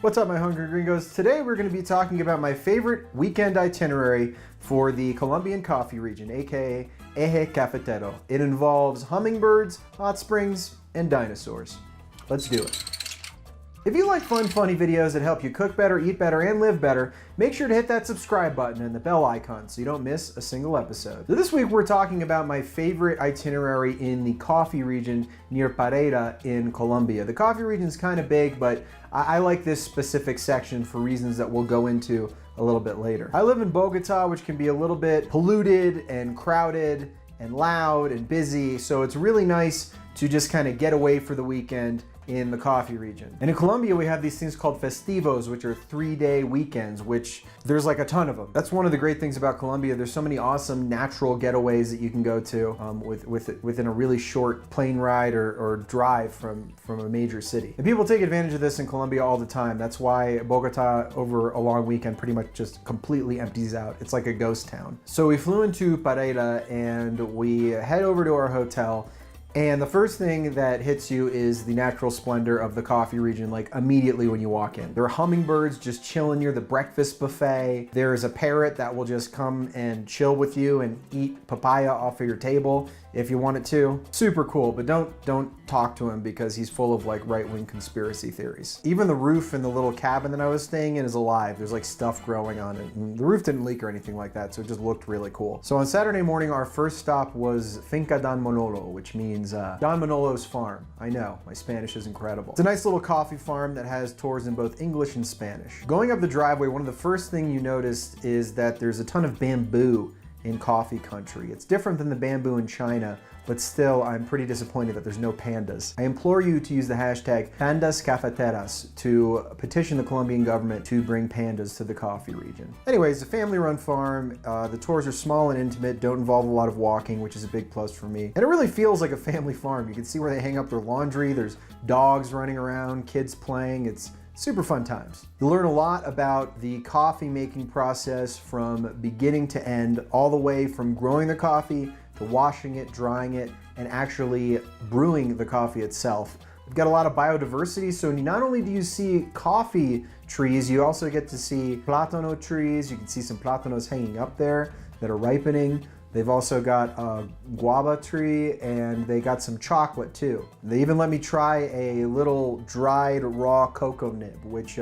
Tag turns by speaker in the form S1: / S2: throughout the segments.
S1: What's up, my hungry gringos? Today we're going to be talking about my favorite weekend itinerary for the Colombian coffee region, aka Eje Cafetero. It involves hummingbirds, hot springs, and dinosaurs. Let's do it. If you like fun, funny videos that help you cook better, eat better, and live better, make sure to hit that subscribe button and the bell icon so you don't miss a single episode. So this week we're talking about my favorite itinerary in the coffee region near Pereira in Colombia. The coffee region is kind of big, but I like this specific section for reasons that we'll go into a little bit later. I live in Bogota, which can be a little bit polluted and crowded and loud and busy, so it's really nice to just kind of get away for the weekend in the coffee region. And in Colombia, we have these things called festivos, which are 3-day weekends, which there's like a ton of them. That's one of the great things about Colombia. There's so many awesome natural getaways that you can go to within a really short plane ride or drive from a major city. And people take advantage of this in Colombia all the time. That's why Bogota over a long weekend pretty much just completely empties out. It's like a ghost town. So we flew into Pereira and we head over to our hotel. And the first thing that hits you is the natural splendor of the coffee region, like immediately when you walk in. There are hummingbirds just chilling near the breakfast buffet. There's a parrot that will just come and chill with you and eat papaya off of your table if you want it to. Super cool, but don't talk to him because he's full of like right-wing conspiracy theories. Even the roof in the little cabin that I was staying in is alive. There's like stuff growing on it. And the roof didn't leak or anything like that, so it just looked really cool. So on Saturday morning, our first stop was Finca Don Manolo, which means Don Manolo's farm. I know, my Spanish is incredible. It's a nice little coffee farm that has tours in both English and Spanish. Going up the driveway, one of the first things you notice is that there's a ton of bamboo in coffee country. It's different than the bamboo in China, but still I'm pretty disappointed that there's no pandas. I implore you to use the hashtag pandas cafeteras to petition the Colombian government to bring pandas to the coffee region. Anyways, it's a family-run farm. The tours are small and intimate, don't involve a lot of walking, which is a big plus for me. And it really feels like a family farm. You can see where they hang up their laundry. There's dogs running around, kids playing. It's super fun times. You learn a lot about the coffee making process from beginning to end, all the way from growing the coffee to washing it, drying it, and actually brewing the coffee itself. We've got a lot of biodiversity, so not only do you see coffee trees, you also get to see plátano trees. You can see some plátanos hanging up there that are ripening. They've also got a guava tree and they got some chocolate too. They even let me try a little dried raw cocoa nib, which,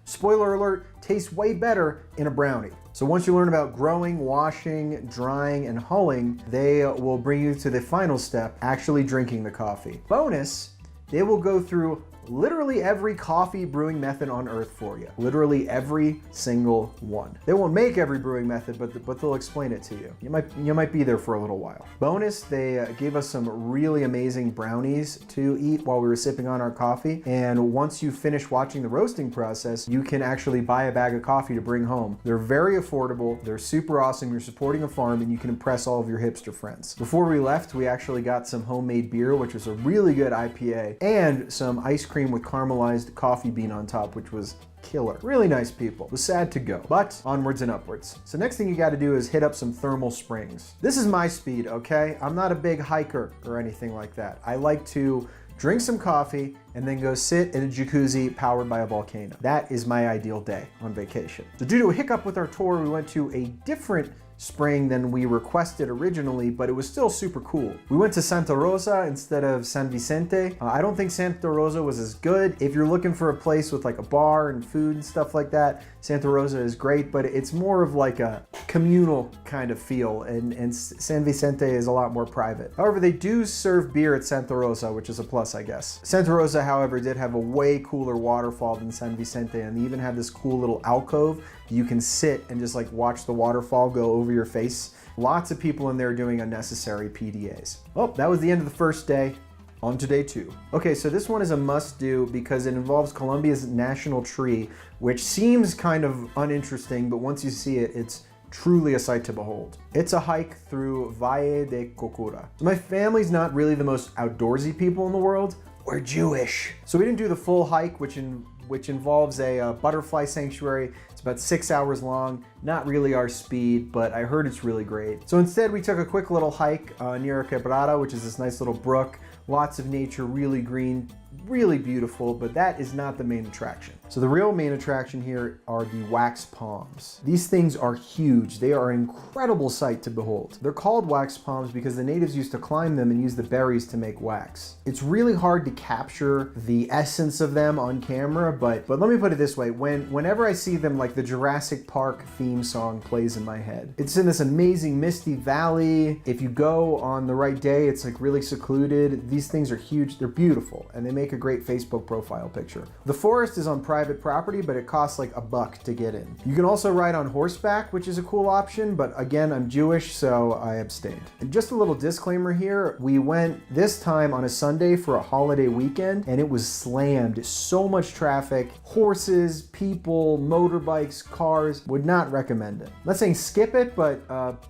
S1: spoiler alert, tastes way better in a brownie. So once you learn about growing, washing, drying, and hulling, they will bring you to the final step, actually drinking the coffee. Bonus, they will go through literally every coffee brewing method on earth for you. Literally every single one. They won't make every brewing method, but they'll explain it to you. You might be there for a little while. Bonus, they gave us some really amazing brownies to eat while we were sipping on our coffee. And once you finish watching the roasting process, you can actually buy a bag of coffee to bring home. They're very affordable. They're super awesome. You're supporting a farm and you can impress all of your hipster friends. Before we left, we actually got some homemade beer, which was a really good IPA, and some ice cream with caramelized coffee bean on top, which was killer. Really nice people. It was sad to go, but onwards and upwards. So next thing you got to do is hit up some thermal springs. This is my speed, okay? I'm not a big hiker or anything like that. I like to drink some coffee and then go sit in a jacuzzi powered by a volcano. That is my ideal day on vacation. So due to a hiccup with our tour, we went to a different spring than we requested originally, but it was still super cool. We went to Santa Rosa instead of San Vicente. I don't think Santa Rosa was as good. If you're looking for a place with like a bar and food and stuff like that, Santa Rosa is great, but it's more of like a communal kind of feel, and San Vicente is a lot more private. However, they do serve beer at Santa Rosa, which is a plus, I guess. Santa Rosa, however, did have a way cooler waterfall than San Vicente, and they even had this cool little alcove you can sit and just like watch the waterfall go over your face. Lots of people in there doing unnecessary PDAs. Oh, that was the end of the first day. On to day 2. Okay, so this one is a must-do because it involves Colombia's national tree, which seems kind of uninteresting, but once you see it, it's truly a sight to behold. It's a hike through Valle de Cocora. My family's not really the most outdoorsy people in the world. We're Jewish. So we didn't do the full hike, which involves a butterfly sanctuary. It's about 6 hours long, not really our speed, but I heard it's really great. So instead we took a quick little hike near a quebrada, which is this nice little brook, lots of nature, really green, really beautiful, but that is not the main attraction. So the real main attraction here are the wax palms. These things are huge. They are an incredible sight to behold. They're called wax palms because the natives used to climb them and use the berries to make wax. It's really hard to capture the essence of them on camera, but let me put it this way. Whenever I see them, like the Jurassic Park theme song plays in my head. It's in this amazing misty valley. If you go on the right day, it's like really secluded. These things are huge. They're beautiful and they make a great Facebook profile picture. The forest is on private property, but it costs like $1 to get in. You can also ride on horseback, which is a cool option, but again, I'm Jewish, so I abstained. And just a little disclaimer here, we went this time on a Sunday for a holiday weekend, and it was slammed. So much traffic, horses, people, motorbikes, cars. Would not recommend it. I'm not saying skip it, but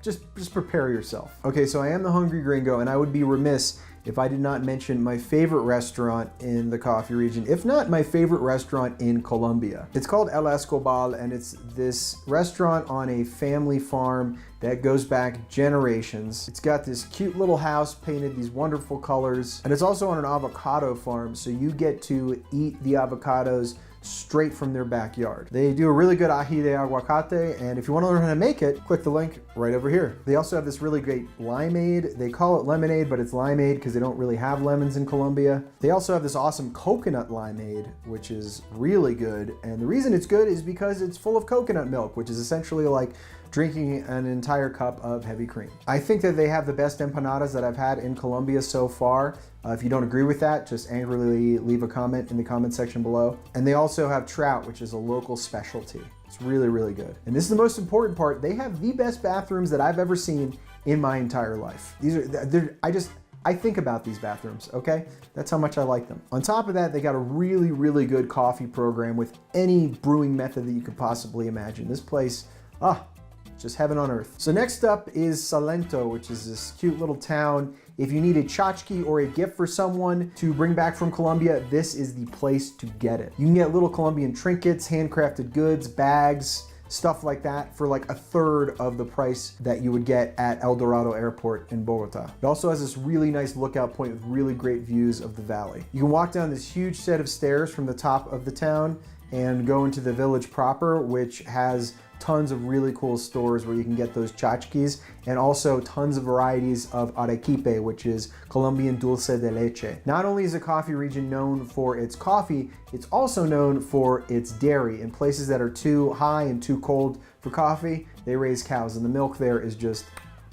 S1: just prepare yourself. Okay, so I am the Hungry Gringo, and I would be remiss if I did not mention my favorite restaurant in the coffee region, if not my favorite restaurant in Colombia. It's called El Escobal, and it's this restaurant on a family farm that goes back generations. It's got this cute little house painted these wonderful colors, and it's also on an avocado farm, so you get to eat the avocados straight from their backyard. They do a really good ají de aguacate, and if you want to learn how to make it, click the link right over here. They also have this really great limeade. They call it lemonade, but it's limeade because they don't really have lemons in Colombia. They also have this awesome coconut limeade, which is really good, and the reason it's good is because it's full of coconut milk, which is essentially like drinking an entire cup of heavy cream. I think that they have the best empanadas that I've had in Colombia so far. If you don't agree with that, just angrily leave a comment in the comment section below. And they also have trout, which is a local specialty. It's really, really good. And this is the most important part. They have the best bathrooms that I've ever seen in my entire life. I think about these bathrooms, okay? That's how much I like them. On top of that, they got a really, really good coffee program with any brewing method that you could possibly imagine. This place, just heaven on earth. So next up is Salento, which is this cute little town. If you need a tchotchke or a gift for someone to bring back from Colombia, this is the place to get it. You can get little Colombian trinkets, handcrafted goods, bags, stuff like that for like 1/3 of the price that you would get at El Dorado Airport in Bogota. It also has this really nice lookout point with really great views of the valley. You can walk down this huge set of stairs from the top of the town and go into the village proper, which has tons of really cool stores where you can get those tchotchkes, and also tons of varieties of arequipe, which is Colombian dulce de leche. Not only is the coffee region known for its coffee, it's also known for its dairy. In places that are too high and too cold for coffee, they raise cows, and the milk there is just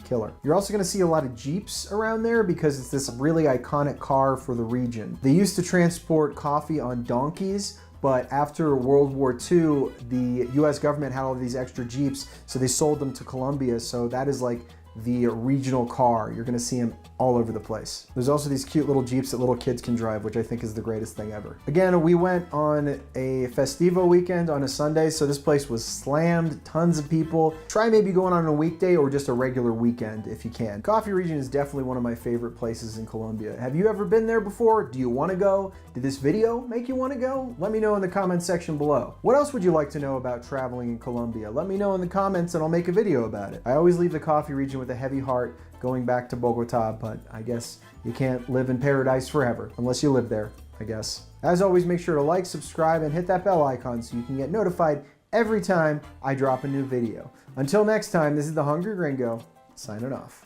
S1: killer. You're also going to see a lot of Jeeps around there because it's this really iconic car for the region. They used to transport coffee on donkeys, but after World War II, the US government had all of these extra Jeeps, so they sold them to Colombia. So that is like the regional car. You're gonna see them all over the place. There's also these cute little Jeeps that little kids can drive, which I think is the greatest thing ever. Again, we went on a festivo weekend on a Sunday, so this place was slammed, tons of people. Try maybe going on a weekday or just a regular weekend if you can. Coffee region is definitely one of my favorite places in Colombia. Have you ever been there before? Do you wanna go? Did this video make you wanna go? Let me know in the comment section below. What else would you like to know about traveling in Colombia? Let me know in the comments and I'll make a video about it. I always leave the coffee region with a heavy heart going back to Bogota, but I guess you can't live in paradise forever unless you live there, I guess. As always, make sure to like, subscribe, and hit that bell icon so you can get notified every time I drop a new video. Until next time, this is the Hungry Gringo, signing off.